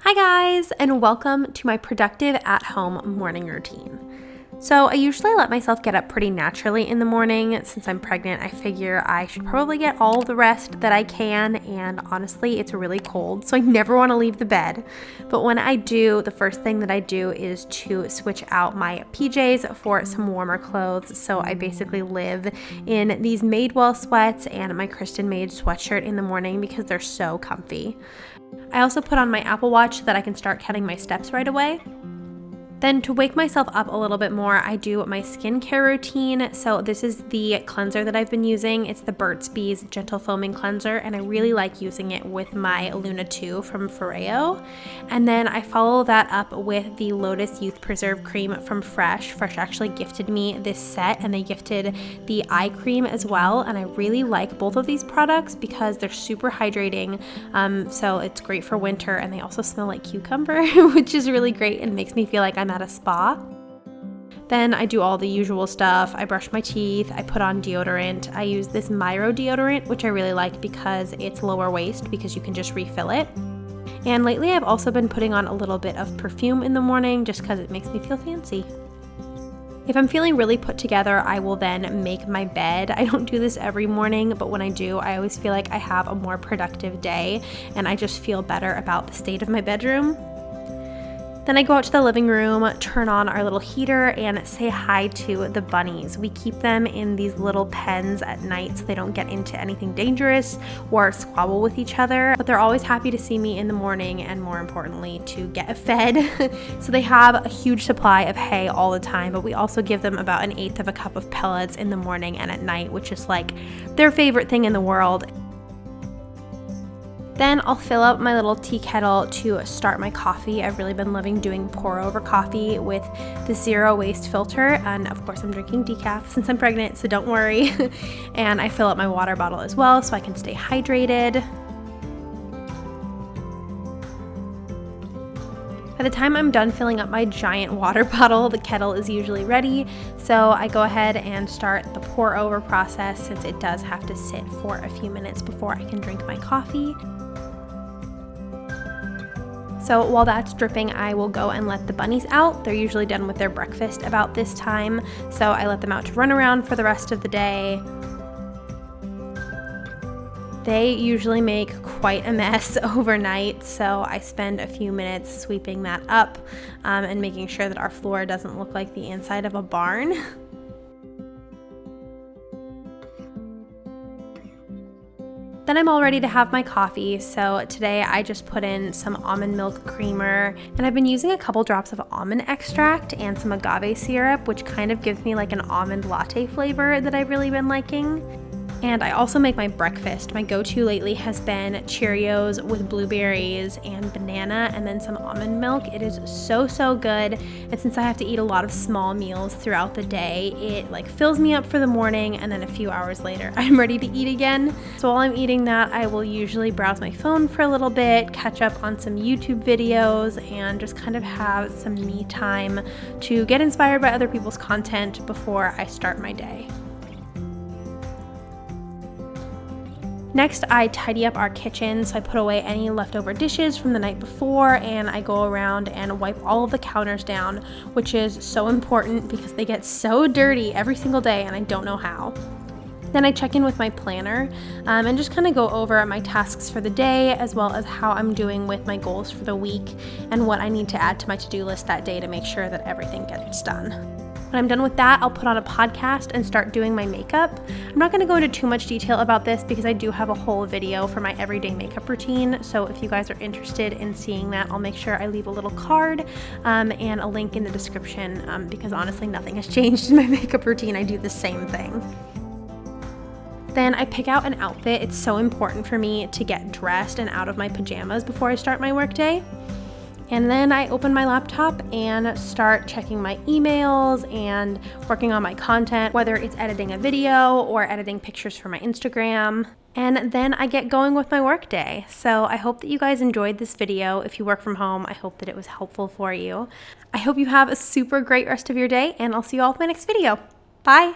Hi guys, and welcome to my productive at-home morning routine. So I usually let myself get up pretty naturally in the morning. Since I'm pregnant, I figure I should probably get all the rest that I can, and honestly, it's really cold, so I never want to leave the bed. But when I do, the first thing that I do is to switch out my PJs for some warmer clothes. So I basically live in these Madewell sweats and my Kristen Made sweatshirt in the morning because they're so comfy. I also put on my Apple Watch so that I can start counting my steps right away. Then to wake myself up a little bit more, I do my skincare routine. So this is the cleanser that I've been using. It's the Burt's Bees Gentle Foaming Cleanser, and I really like using it with my Luna 2 from Foreo. And then I follow that up with the Lotus Youth Preserve Cream from Fresh. Fresh actually gifted me this set, and they gifted the eye cream as well. And I really like both of these products because they're super hydrating. So it's great for winter, and they also smell like cucumber, which is really great and makes me feel like I'm at a spa. Then I do all the usual stuff. I brush my teeth, I put on deodorant. I use this Myro deodorant, which I really like because it's lower waste because you can just refill it. And lately I've also been putting on a little bit of perfume in the morning just because it makes me feel fancy. If I'm feeling really put together, I will then make my bed. I don't do this every morning, but when I do, I always feel like I have a more productive day and I just feel better about the state of my bedroom. Then I go out to the living room, turn on our little heater, and say hi to the bunnies. We keep them in these little pens at night so they don't get into anything dangerous or squabble with each other. But they're always happy to see me in the morning and, more importantly, to get fed. So they have a huge supply of hay all the time, but we also give them about 1/8 of a cup of pellets in the morning and at night, which is like their favorite thing in the world. Then I'll fill up my little tea kettle to start my coffee. I've really been loving doing pour over coffee with the zero waste filter. And of course I'm drinking decaf since I'm pregnant, so don't worry. And I fill up my water bottle as well so I can stay hydrated. By the time I'm done filling up my giant water bottle, the kettle is usually ready. So I go ahead and start the pour over process since it does have to sit for a few minutes before I can drink my coffee. So while that's dripping, I will go and let the bunnies out. They're usually done with their breakfast about this time, so I let them out to run around for the rest of the day. They usually make quite a mess overnight, so I spend a few minutes sweeping that up and making sure that our floor doesn't look like the inside of a barn. Then I'm all ready to have my coffee, so today I just put in some almond milk creamer, and I've been using a couple drops of almond extract and some agave syrup, which kind of gives me like an almond latte flavor that I've really been liking. And I also make my breakfast. My go-to lately has been Cheerios with blueberries and banana and then some almond milk. It is so good. And since I have to eat a lot of small meals throughout the day, it like fills me up for the morning, and then a few hours later I'm ready to eat again. So while I'm eating that, I will usually browse my phone for a little bit, catch up on some YouTube videos, and just kind of have some me time to get inspired by other people's content before I start my day. Next, I tidy up our kitchen, so I put away any leftover dishes from the night before, and I go around and wipe all of the counters down, which is so important because they get so dirty every single day and I don't know how. Then I check in with my planner and just kind of go over my tasks for the day, as well as how I'm doing with my goals for the week and what I need to add to my to-do list that day to make sure that everything gets done. When I'm done with that, I'll put on a podcast and start doing my makeup. I'm not going to go into too much detail about this because I do have a whole video for my everyday makeup routine. So if you guys are interested in seeing that, I'll make sure I leave a little card and a link in the description because honestly, nothing has changed in my makeup routine. I do the same thing. Then I pick out an outfit. It's so important for me to get dressed and out of my pajamas before I start my workday. And then I open my laptop and start checking my emails and working on my content, whether it's editing a video or editing pictures for my Instagram. And then I get going with my workday. So I hope that you guys enjoyed this video. If you work from home, I hope that it was helpful for you. I hope you have a super great rest of your day, and I'll see you all in my next video. Bye!